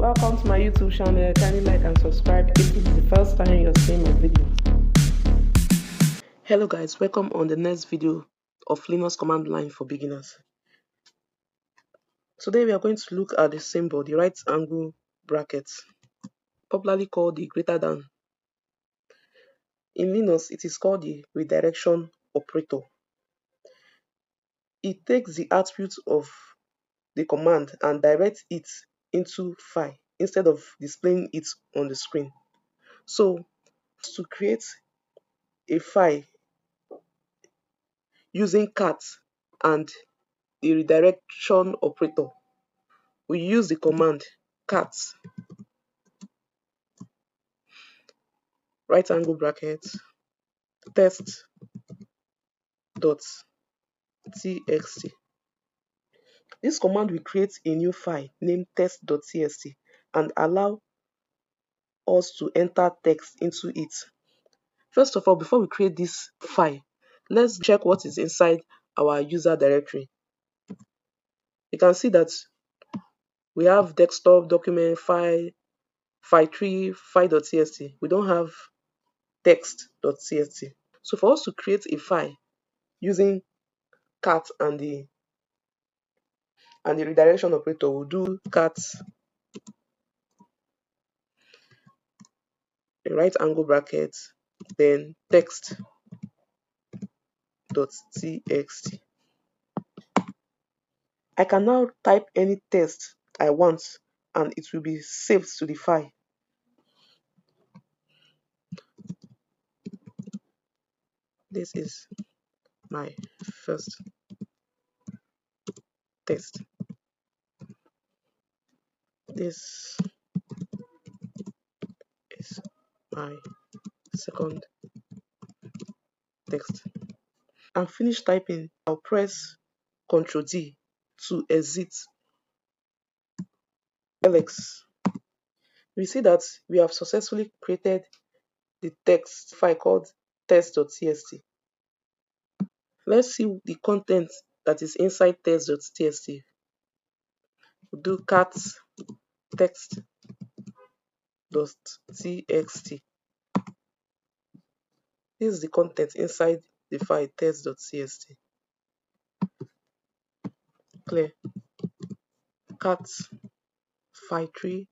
Welcome to my YouTube channel. Kindly like and subscribe if this is the first time you're seeing my videos. Hello guys, welcome on the next video of Linux command line for beginners. Today we are going to look at the symbol, the right angle bracket, popularly called the greater than. In Linux, it is called the redirection operator. It takes the attributes of the command and directs it into file instead of displaying it on the screen. So, to create a file using cat and the redirection operator, we use the command cat right angle bracket test.txt. This command will create a new file named test.txt and allow us to enter text into it. First of all, before we create this file, let's check what is inside our user directory. You can see that we have desktop, document, file, file3, file.txt. We don't have text.txt. So for us to create a file using cat and the redirection operator, we'll do cat right angle bracket, then text.txt. I can now type any text I want and it will be saved to the file. This is my first text. This is my second text. I'm finished typing. I'll press Ctrl D to exit LX. We see that we have successfully created the text file called test.txt. Let's see the content that is inside test.txt. We'll do cat text.txt. This is the content inside the file test.txt. Clear. Cat file3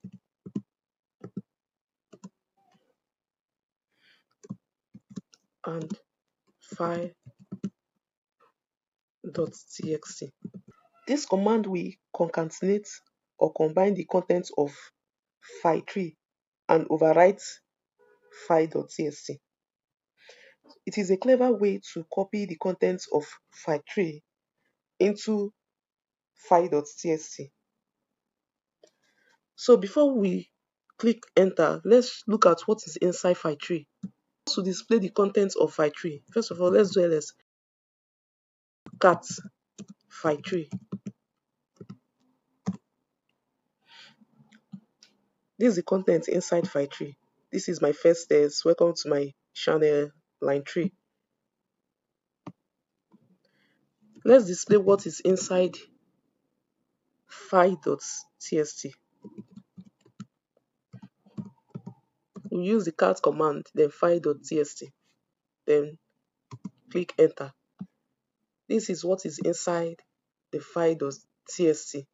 and file.txt. This command will concatenate or combine the contents of file3 and overwrite file.txt. It is a clever way to copy the contents of file3 into file.txt. So before we click enter, let's look at what is inside file3. To display the contents of file3, first of all, let's do ls cat file3. This is the content inside file3. This is my first test. Welcome to my channel, line 3. Let's display what is inside file.txt. We'll use the cat command, then file.txt, then click enter. This is what is inside the file.txt.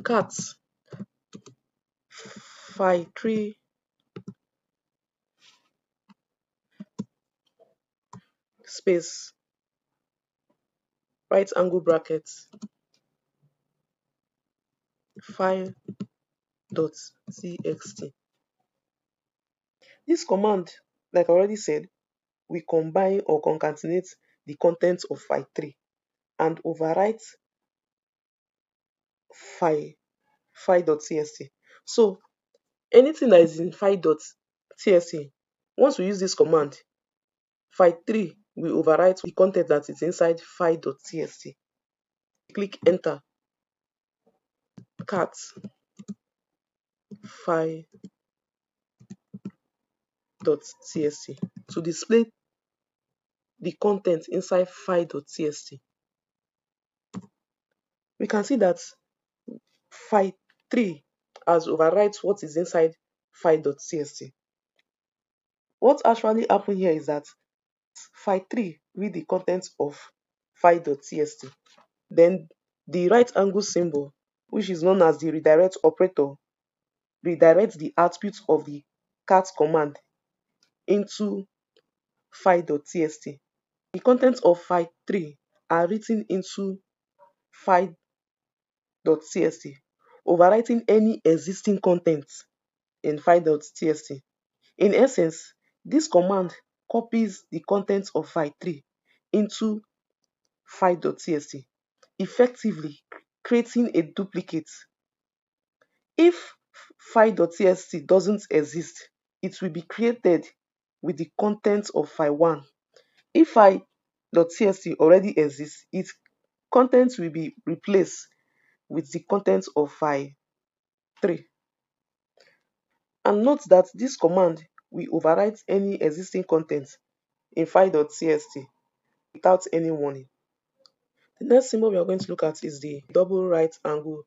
Cat file3 space right angle bracket file.txt. This command, like I already said, we combine or concatenate the contents of file3 and overwrite file.txt. So anything that is in file.txt, once we use this command, file3 will overwrite the content that is inside file.txt. Click enter. Cat file.txt to display the content inside file.txt. we can see that file 3 has overwrite what is inside file.txt. What actually happened here is that file 3 read the contents of file.txt. Then the right angle symbol, which is known as the redirect operator, redirects the output of the cat command into file.txt. The contents of file 3 are written into file.txt, overwriting any existing contents in file.txt. In essence, this command copies the contents of file 3 into file.txt, effectively creating a duplicate. If file.txt doesn't exist, it will be created with the contents of file 1. If file.txt already exists, its contents will be replaced with the contents of file 3. And note that this command will overwrite any existing contents in file.txt without any warning. The next symbol we are going to look at is the double right angle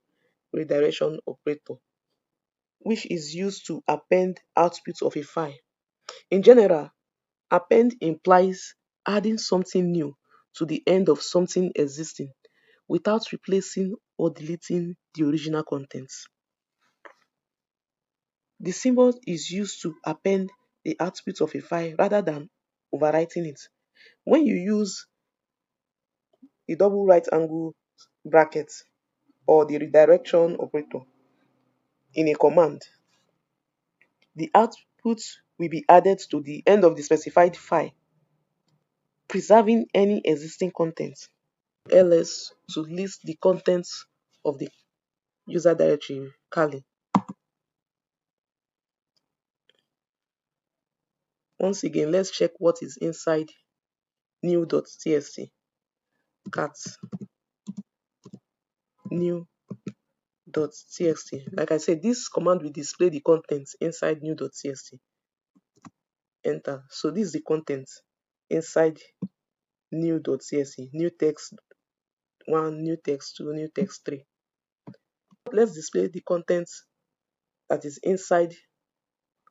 redirection operator, which is used to append output of a file. In general, append implies adding something new to the end of something existing without replacing or deleting the original contents. The symbol is used to append the output of a file rather than overwriting it. When you use the double right angle bracket or the redirection operator in a command, the output will be added to the end of the specified file, preserving any existing content. ls to list the contents of the user directory Kali. Once again, let's check what is inside new.txt. cat new.txt. Like I said, this command will display the contents inside new.txt. Enter. So this is the content inside new.txt. New text 1, new text 2, new text 3. Let's display the contents that is inside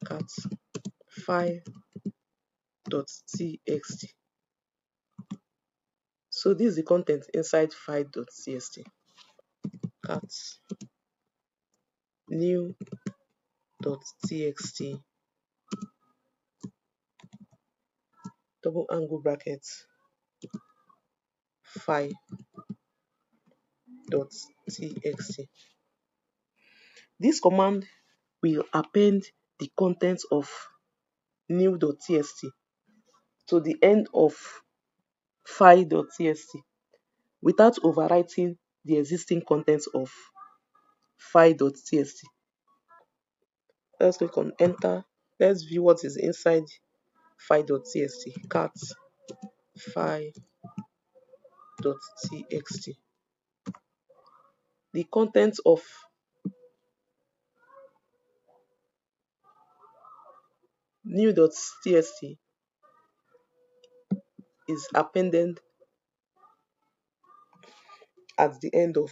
cat file.txt. So this is the content inside file.txt. cat new.txt double angle brackets file.txt. This command will append the contents of new.txt to the end of file.txt without overwriting the existing contents of file.txt. Let's click on enter. Let's view what is inside file.txt. cat file.txt. The contents of new.txt is appended at the end of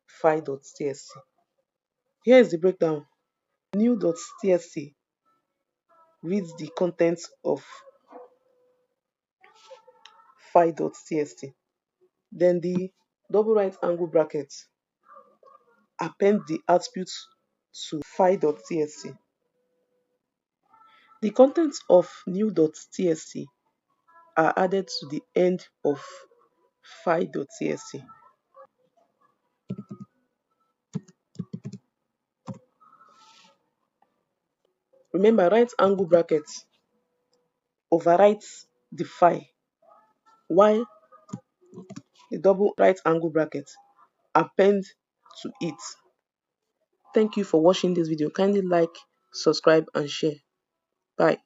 file.txt. Here is the breakdown. New.txt reads the contents of file.txt. Then the double right angle bracket append the output to file.txt. The contents of new.txt are added to the end of file.txt. Remember, right angle bracket overwrites the file, while the double right angle bracket appends to it. Thank you for watching this video. Kindly like, subscribe and share. Bye.